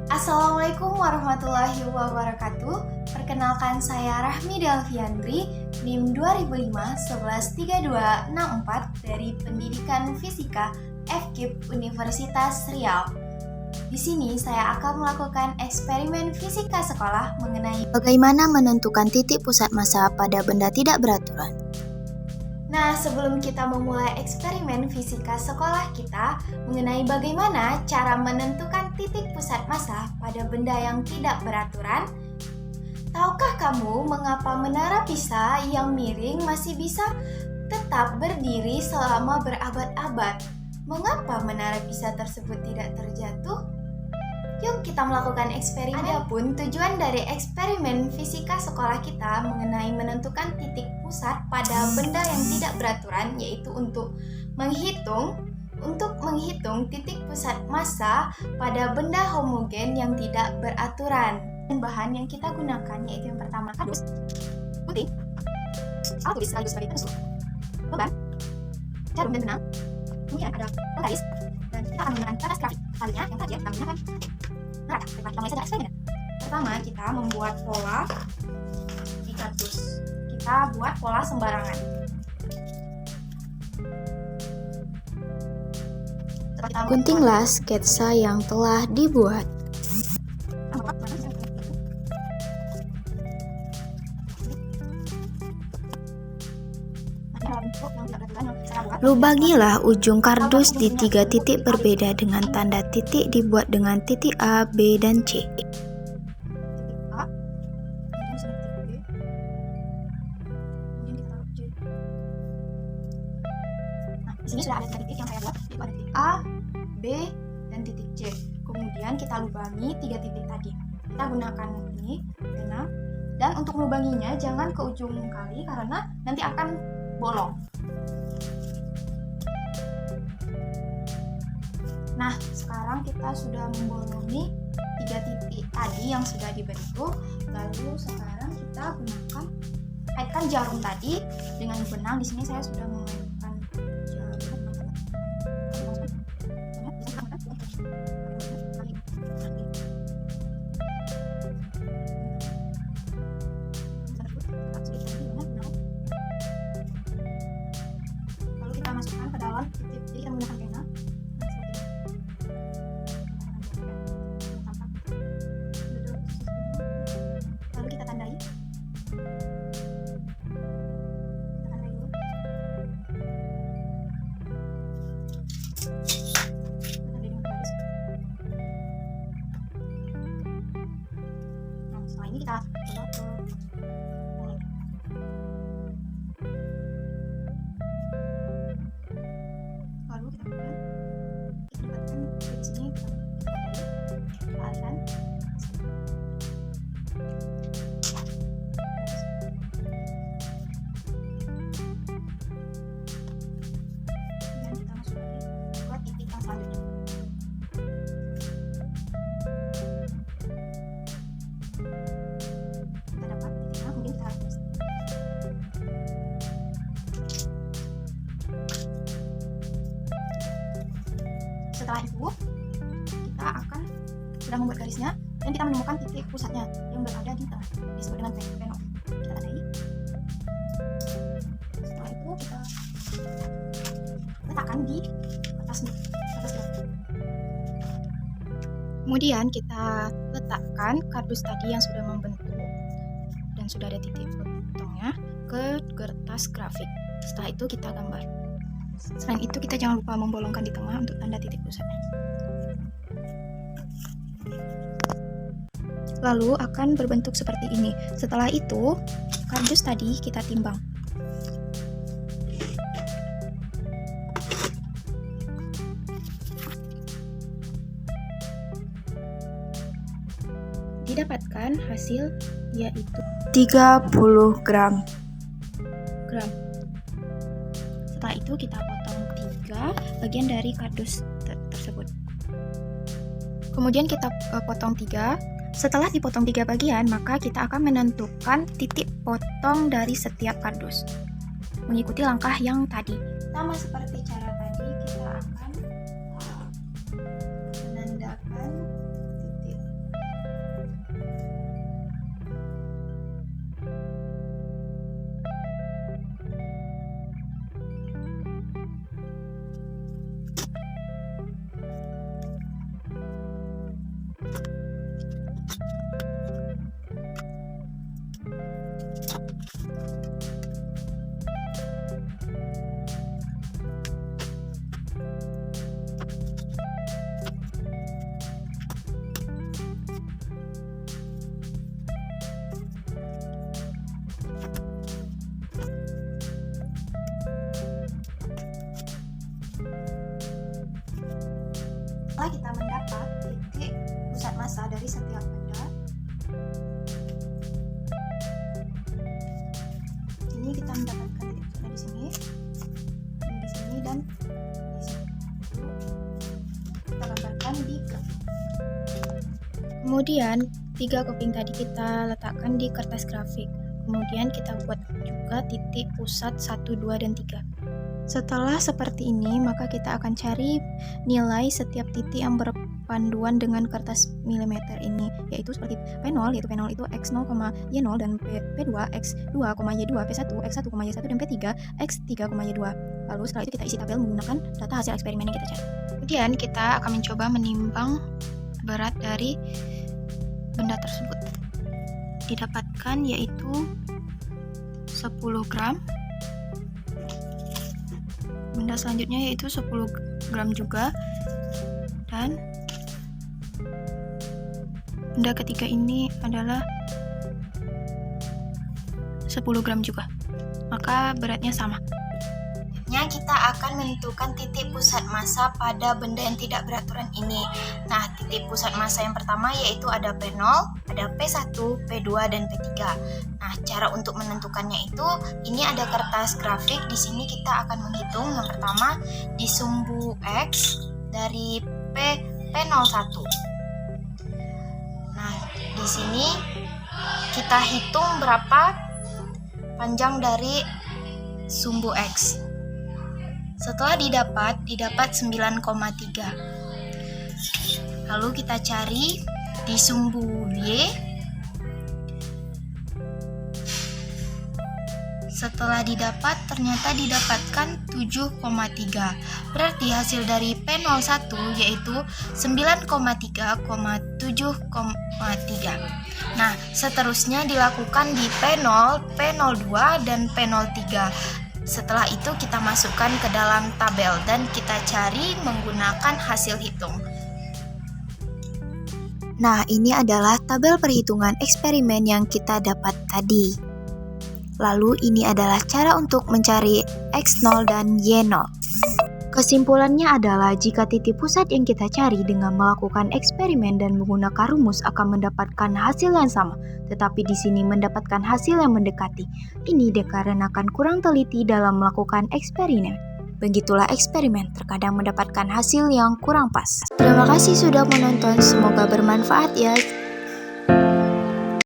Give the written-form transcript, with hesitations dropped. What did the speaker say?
Assalamualaikum warahmatullahi wabarakatuh. Perkenalkan saya Rahmi Delviandri, NIM 2005-113264 dari Pendidikan Fisika FKIP Universitas Riau. Di sini saya akan melakukan eksperimen fisika sekolah mengenai bagaimana menentukan titik pusat massa pada benda tidak beraturan. Nah, sebelum kita memulai eksperimen fisika sekolah kita mengenai bagaimana cara menentukan titik pusat massa pada benda yang tidak beraturan, tahukah kamu mengapa menara Pisa yang miring masih bisa tetap berdiri selama berabad-abad? Mengapa menara Pisa tersebut tidak terjatuh? Yuk kita melakukan eksperimen. Adapun tujuan dari eksperimen fisika sekolah kita mengenai menentukan titik pusat pada benda yang tidak beraturan, yaitu untuk menghitung titik pusat massa pada benda homogen yang tidak beraturan. Dan bahan yang kita gunakan yaitu yang pertama kardus putih, alat tulis sekaligus sebagai penusuk, beban, jarum dan benang, kemudian ada penggaris, dan kita akan menggunakan kertas grafik. Selanjutnya yang terakhir kita menggunakan neraka. Kita mulai saja eksperimen. Pertama kita membuat pola di kardus. Kita buat pola sembarangan. Guntinglah sketsa yang telah dibuat. Lubangilah ujung kardus di 3 titik berbeda dengan tanda titik dibuat dengan titik A, B, dan C. Di sini sudah ada 3 titik yang saya buat, yaitu ada titik A, B, dan titik C. Kemudian kita lubangi 3 titik tadi. Kita gunakan ini pena, dan untuk melubanginya jangan ke ujung kali karena nanti akan bolong. Nah, sekarang kita sudah membolongi 3 titik tadi yang sudah dibentuk. Lalu sekarang kita gunakan kaitkan jarum tadi dengan benang. Di sini saya sudah memainkan jarum. Lalu kita masukkan ke dalam titik. Jadi kita menggunakan pena. Lalu kita tandai. Dulu. Kita tandai dengan garis. Nah, setelah ini kita coba ke mulai. Lalu kita dapatkan di sini kita alihkan. Dan kita masuk lagi ke titik yang selanjutnya. Kita dapat titiknya, kemudian kita hapus. Setelah itu kita akan sudah membuat garisnya dan kita menemukan titik pusatnya yang berada di tengah, disebut dengan peno. Kita tandai. Setelah itu kita letakkan di atas grafik. Kemudian kita letakkan kardus tadi yang sudah membentuk dan sudah ada titik potongnya ke kertas grafik. Setelah itu kita gambar. Selain itu kita jangan lupa membolongkan di tengah untuk tanda titik pusatnya. Lalu akan berbentuk seperti ini. Setelah itu kardus tadi kita timbang. Didapatkan hasil yaitu 30 gram. Setelah itu kita potong 3 bagian dari kardus tersebut. Kemudian kita potong 3. Setelah dipotong 3 bagian, maka kita akan menentukan titik potong dari setiap kardus mengikuti langkah yang tadi. Sama seperti cara tadi, kita akan menandakan titik dari setiap benda. Ini kita mendapatkan titik pusatnya di sini, dan di sini. Kita gambarkan di grafik. Kemudian 3 keping tadi kita letakkan di kertas grafik. Kemudian kita buat juga titik pusat 1, 2, dan 3. Setelah seperti ini, maka kita akan cari nilai setiap titik yang berpanduan dengan kertas milimeter ini, yaitu seperti P0, yaitu P0 itu X0, Y0, dan P2, X2, Y2, P1, X1, Y1, dan P3, X3, Y2. Lalu setelah itu kita isi tabel menggunakan data hasil eksperimen yang kita cari. Kemudian kita akan mencoba menimbang berat dari benda tersebut. Didapatkan yaitu 10 gram. Benda selanjutnya yaitu 10 gram juga, dan benda ketiga ini adalah 10 gram juga, maka beratnya sama. Kita akan menentukan titik pusat massa pada benda yang tidak beraturan ini. Nah, titik pusat massa yang pertama yaitu ada P0, ada P1, P2, dan P3. Nah, cara untuk menentukannya itu, ini ada kertas grafik. Di sini kita akan menghitung yang pertama di sumbu X dari P01. Nah, di sini kita hitung berapa panjang dari sumbu X. Setelah didapat 9,3. Lalu kita cari di sumbu Y. Setelah ternyata didapatkan 7,3. Berarti hasil dari P01 yaitu 9,3,7,3. Nah, seterusnya dilakukan di P0, P02, dan P03. Setelah itu kita masukkan ke dalam tabel dan kita cari menggunakan hasil hitung. Nah, ini adalah tabel perhitungan eksperimen yang kita dapat tadi. Lalu ini adalah cara untuk mencari X0 dan Y0. Kesimpulannya adalah jika titik pusat yang kita cari dengan melakukan eksperimen dan menggunakan rumus akan mendapatkan hasil yang sama, tetapi di sini mendapatkan hasil yang mendekati. Ini dikarenakan kurang teliti dalam melakukan eksperimen. Begitulah eksperimen, terkadang mendapatkan hasil yang kurang pas. Terima kasih sudah menonton, semoga bermanfaat ya.